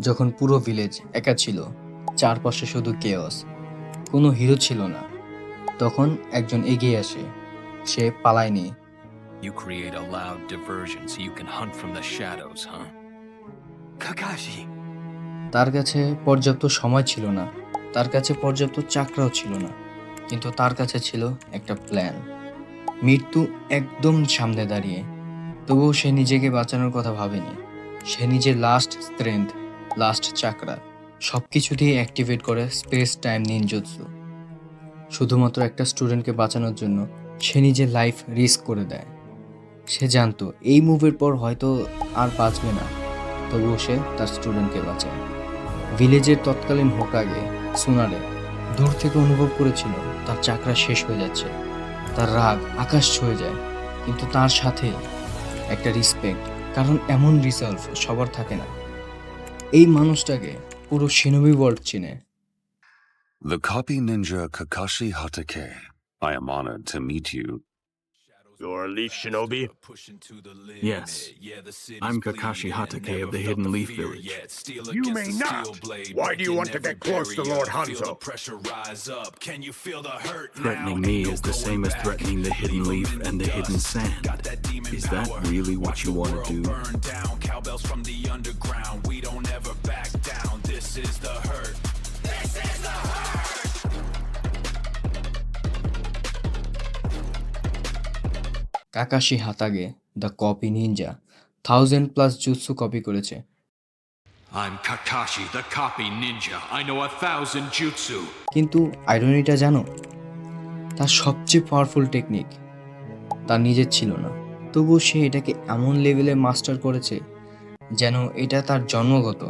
যখন পুরো ভিলেজ একা ছিল, চারপাশে শুধু কেওস, কোনো হিরো ছিল না, তখন একজন এগিয়ে আসে। সে পালায়নি। You create a loud diversion so you can hunt from the shadows, huh? Kakashi! তার কাছে পর্যাপ্ত সময় ছিল না, তার কাছে পর্যাপ্ত চাকরাও ছিল না, কিন্তু তার কাছে ছিল একটা প্ল্যান। মৃত্যু একদম সামনে দাঁড়িয়ে, তবুও সে নিজেকে বাঁচানোর কথা ভাবেনি। সে নিজের লাস্ট স্ট্রেংথ, লাস্ট চাকরা সব কিছু দিয়ে অ্যাক্টিভেট করে স্পেস টাইম নিনজুৎসু। শুধুমাত্র একটা স্টুডেন্টকে বাঁচানোর জন্য সে নিজের লাইফ রিস্ক করে দেয়। সে জানতো এই মুভের পর হয়তো আর বাঁচবে না, তবুও সে তার স্টুডেন্টকে বাঁচায়। ভিলেজের তৎকালীন হোকাগে সুনারে দূর থেকে অনুভব করেছিল তার চাকরা শেষ হয়ে যাচ্ছে। তার রাগ আকাশ ছুঁয়ে যায়, কিন্তু তার সাথে একটা রেসপেক্ট, কারণ এমন রিসলভ সবার থাকে না। এই মানুষটাকে পুরো শিনোবি ওয়ার্ল্ড চিনে। The copy ninja Kakashi Hatake. I am honored to meet you. You're a Leaf Shinobi? Yes, I'm Kakashi Hatake of the Hidden Leaf Village. You may not! Why do you want to get close to Lord Hanzo? Threatening me is the same as threatening the Hidden Leaf and the Hidden Sand. Is that really what you want to do? Kakashi Hatake the copy ninja 1000+ jutsu copy করেছে। I'm Kakashi, the copy ninja. I know 1,000 jutsu. কিন্তু আইরনিটা জানো, তার সবচেয়ে powerful technique তার নিজের ছিল না, তবুও সে এটাকে এমন লেভেলে মাস্টার করেছে যেন এটা তার জন্মগত।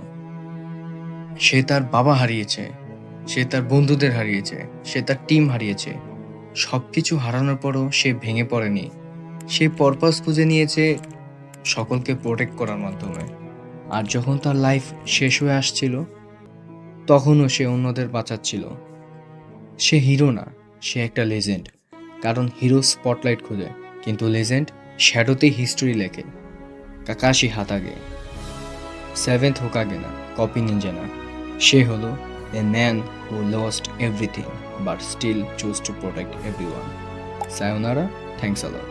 সে তার বাবা হারিয়েছে, সে তার বন্ধুদের হারিয়েছে, সে তার টিম হারিয়েছে। সব কিছু হারানোর পরও সে ভেঙে পড়েনি। সে পারপাস খুঁজে নিয়েছে সকলকে প্রোটেক্ট করার মাধ্যমে। আর যখন তার লাইফ শেষ হয়ে আসছিল, তখনও সে অন্যদের বাঁচাচ্ছিল। সে হিরো না, সে একটা লেজেন্ড। কারণ হিরো স্পটলাইট খোঁজে, কিন্তু লেজেন্ড শ্যাডোতেই হিস্টোরি লেখে। কাকাশি হাতাগে 7th হোকাগে না, কপি নিনজা না। সে হলো a man who lost everything but still choose to protect everyone. সায়োনারা, থ্যাঙ্কস আ লট।